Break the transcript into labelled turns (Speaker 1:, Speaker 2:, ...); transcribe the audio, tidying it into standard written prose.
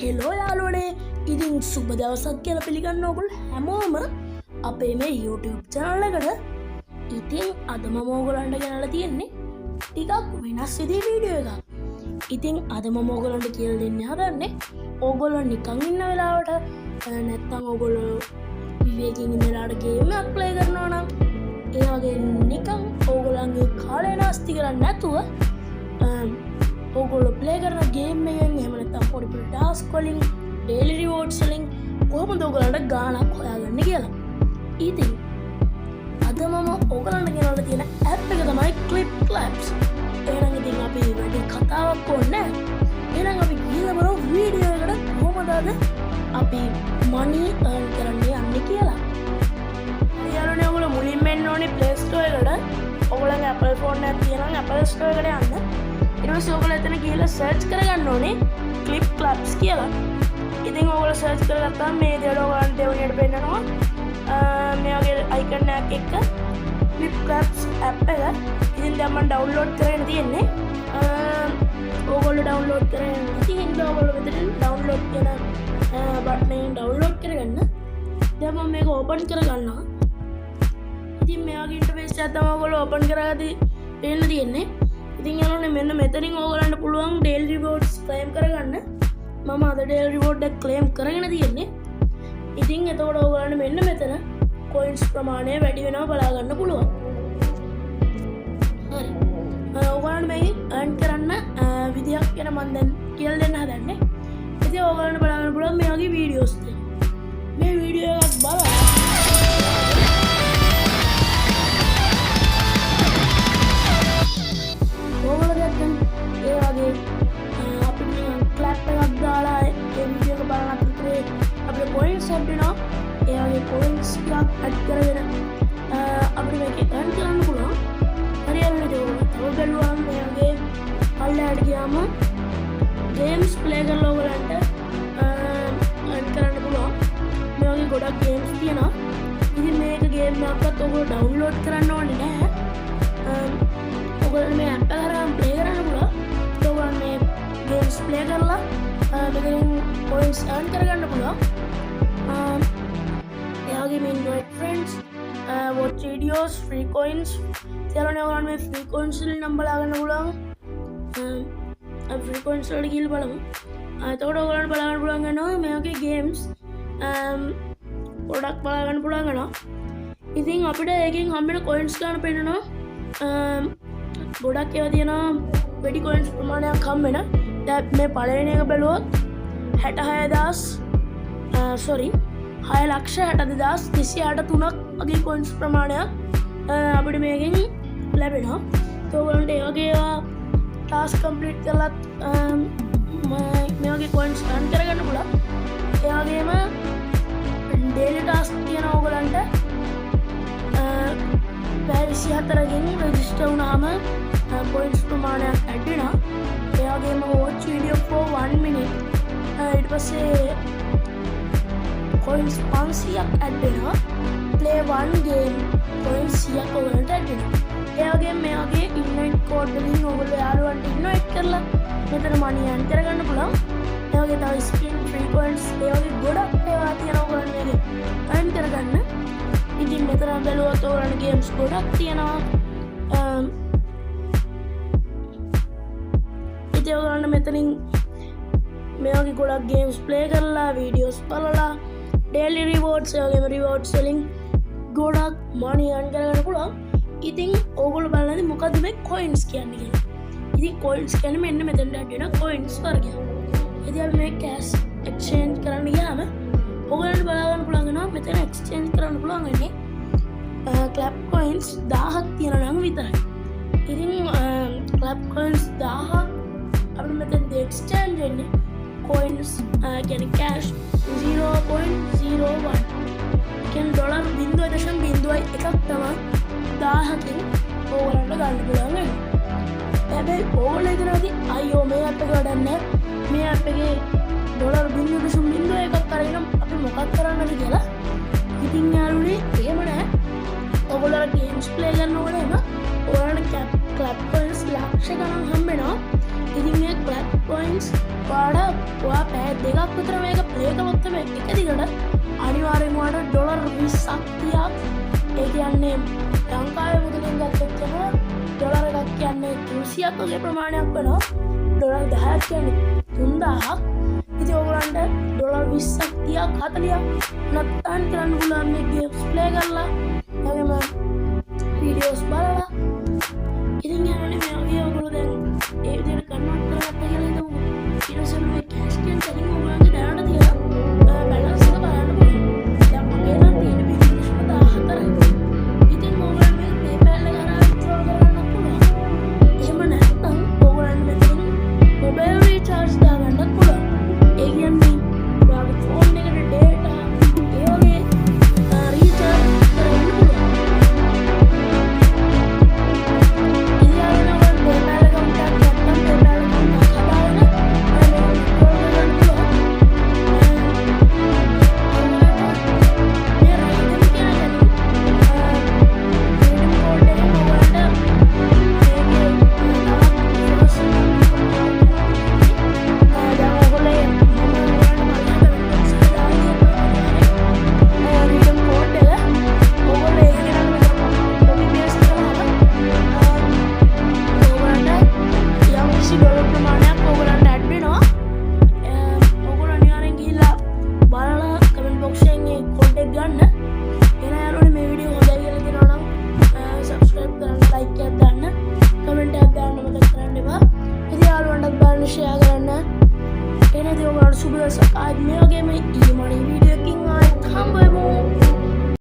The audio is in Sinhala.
Speaker 1: හෙලෝ යාලුවනේ ඉතින් සුබ දවසක් කියල පිළිගන්න ඔගුල් හැමෝම අපේ මේ YouTube චැනල් එකට ඉතින් අදම මෝගලන්ට ගැනල තියෙන්නේ ටිකක් වෙනස් විදි වීඩියෝ එකක්. ඉතින් අදම මෝගලන්ට කියල් දෙන්න හදන්නේ ඕගොලො නිකං ඉන්න වෙලාවට නැත්තං ඔගොලො විවේකින් ඉඳලාට ගේමක් ප්ලේ කරනවා නම් ඒවගේ නිකං ඕගොලන්ගේ කාලය නාස්ති කරන්න නැතුව ඕගොල්ලො ප්ලේ කරන ගේම් එකෙන් එහෙම නැත්නම් පොඩි ටාස්ක් වලින් ඩේලි රිවෝඩ්ස් වලින් කොහොමද ඔයගලන්ට ගාණක් හොයාගන්න කියලා. ඉතින් අද මම ඔයගලන්ට ගෙනල්ලා තියෙන ඇප් එක තමයි Clip Claps. එහෙනම් ඉතින් අපි වැඩි කතාවක් ඕනේ නැහැ. එහෙනම් අපි ගිහලා බලමු වීඩියෝ එකට කොහොමද අපි money earn කරන්න යන්නේ කියලා. යාළුවනේ ඔයගොල්ලෝ මුලින්ම එන්න ඕනේ Play Store එකට. ඔයගොල්ලන්ගේ Apple phone එකක් තියෙනවා Apple Store එකට යන්න. ඉරස ඔගල එතන කියලා සර්ච් කරගන්න ඕනේ Clip Claps කියලා. ඉතින් ඔගල සර්ච් කරගත්තාම මේ දෙයට ඔයගලන්ට දෙවෙනියට පෙන්නනවා මේ වගේ අයිකන් එකක් එක්ක Clip Claps app එක. ඉතින් දැන් මම ඩවුන්ලෝඩ් කරගෙන තියෙන්නේ. ඔයගොල්ලෝ ඩවුන්ලෝඩ් කරගෙන ඉතින් ඔයගොල්ලෝ මෙතන ඩවුන්ලෝඩ් කියන බටන් එකෙන් ඩවුන්ලෝඩ් කරගන්න. දැන් මම මේක ඕපන් කරගන්නවා. ඉතින් මේ වගේ ඉන්ටර්ෆේස් එකක් තමයි ඔයගොල්ලෝ ඕපන් කරගදී පේන්න තියෙන්නේ. ඉතින් යාළුවනේ මෙන්න මෙතනින් ඕගලන්ට පුළුවන් ඩේල් රිවෝඩ්ස් ක්ලේම් කරගන්න. මම අද ඩේල් රිවෝඩ් එක ක්ලේම් කරගෙන තියෙන්නේ. ඉතින් එතකොට ඕගලන්ට මෙන්න මෙතන කොයින්ස් ප්‍රමාණය වැඩි වෙනවා බලා ගන්න පුළුවන්. හරි. ඕගලන්ට මේක earn කරන්න විදියක් ගැන මම දැන් කියලා දෙන්න හදන්නේ. ඉතින් ඕගලන්ට බලා ගන්න පුළුවන් මේ වගේ වීඩියෝස් තියෙනවා. මේ වීඩියෝ එකක් බලලා ඒගේ පොයින්ස් ටිකක් ඇඩ් කරගෙන අපිට මේක earn කරන්න පුළුවන්. හරියට තව බැලුවම මේ වගේ පල්ලෙහාට ගියාම ගේම්ස් ප්ලේ කරලා ඔයගලන්ට earn කරන්න පුළුවන්. මේ වගේ ගොඩක් ගේම්ස් තියෙනවා. ඉතින් මේක ගේම් එකක්වත් ඔයගොල්ලෝ ඩවුන්ලෝඩ් කරන්න ඕනේ නැහැ. ඔයගොල්ලෝ මේ app එක හරහා ප්ලේ කරන්න පුළුවන්. ඔයගොල්ලෝ මේ ගේම්ස් ප්ලේ කරලා මෙතනින් පොයින්ට්ස් earn කරගන්න පුළුවන්. Invite friends, watch videos, free coins. යාළුවනේ ඔයගොල්ලෝ මේ free coins වලින් නම් බලා ගන්න පුළුවන්. free coins වලට ගිහලා බලමු. එතකොට ඔයගොල්ලන්ට බලා ගන්න පුළුවන් වෙනවා මේ වගේ games ගොඩක් බලා ගන්න පුළුවන් වෙනවා. ඉතින් අපිට ඒකෙන් හම්බෙන coins ගන්න පෙන්නනවා. ගොඩක් ඒවා තියෙනවා වැඩි coins ප්‍රමාණයක් හම්බෙන. දැන් මේ පළවෙනි එක බැලුවොත් 66000 6,60,263ක් වගේ කොයින්ස් ප්‍රමාණයක් අපිට මේකෙන් ලැබෙනවා. ඔයගොල්ලන්ට ඒ වගේ ටාස්ක් කම්ප්ලීට් කරලත් මේ වගේ කොයින්ස් earn කරගන්න පුළුවන්. ඒ වගේම ඩේලි ටාස්ක් තියෙන ඔයගොල්ලන්ට පැය 24කින් රෙජිස්ටර් වුණාම කොයින්ස් ප්‍රමාණයක් ඇඩ් වෙනවා. ඒ වගේම watch video for 1 minute ඊට පස්සේ coins 500ක් ඇඩ් වෙනවා. play one game coins 100ක් ඔයගලන්ට ඇඩ් වෙනවා. ඒ වගේම මේ වගේ invite code වලින් ඔයගොල්ලෝ යාළුවන්ට invite කරලා මෙතන money earn කරගන්න පුළුවන්. ඒ වගේ තව spin free coins ඒ වගේ ගොඩක් ඒවා තියෙනවා ඔයගොල්ලෝ මේකේ earn කරගන්න. ඉතින් මෙතන බැලුවොත් ඔයගොල්ලන්ට games ගොඩක් තියෙනවා. ඉතින් ඔයගොල්ලන්ට මෙතනින් මේ වගේ ගොඩක් games play කරලා videos බලලා ඩේලි රිවෝඩ්ස් වගේම රිවෝඩ්ස් වලින් ගොඩක් money earn කරගන්න පුළුවන්. ඉතින් ඕගොල්ලෝ බලන්නේ මොකද්ද මේ coins කියන්නේ කියලා. ඉතින් coins කියන්නේ මෙන්න මෙතනට ඇඩ් වෙන coins වර්ගයක්. ඉතින් අපි මේ cash exchange කරන්න ගියාම ඕගොල්ලන්ට බලා ගන්න පුළුවන් වෙනවා මෙතන exchange කරන්න පුළුවන් වෙන්නේ clap coins 1000ක් තියෙනවා නම් විතරයි. ඉතින් clap coins 1000ක් අපිට මෙතන exchange වෙන්නේ coins කියන්නේ cash 0.01 කියන ඩොලර් 0.01ක් තමයි 1000කින් ඕගොල්ලන්ට ගන්න පුළුවන් වෙන්නේ. හැබැයි ඕගොල්ලෝ හිතනවාදී අයියෝ මේ app එක වැඩක් නැහැ. මේ app එකේ ඩොලර් 0.01ක් අරගෙන අපි මොකක් කරන්නද කියලා. ඉතින් යාළුවනේ එහෙම නැහැ. ඔයගොල්ලෝ games play කරනකොට එම ඔයාලට clap coins ලක්ෂ ගණන් හම්බෙනවා. ඉතින් මේ clap coins පාඩ ඔයා පැය දෙකක් විතර මේක ප්ලේ කළොත් තමයි එක දිගට අනිවාර්යෙන්ම ඔයාලට ඩොලර් 20ක් 30ක් ඒ කියන්නේ ලංකාවේ මුදලින් ගත්තොත් එහෙම ඩොලර් එකක් කියන්නේ 300ක් වගේ ප්‍රමාණයක් වෙනවා. ඩොලර් 10ක් කියන්නේ 3000ක්.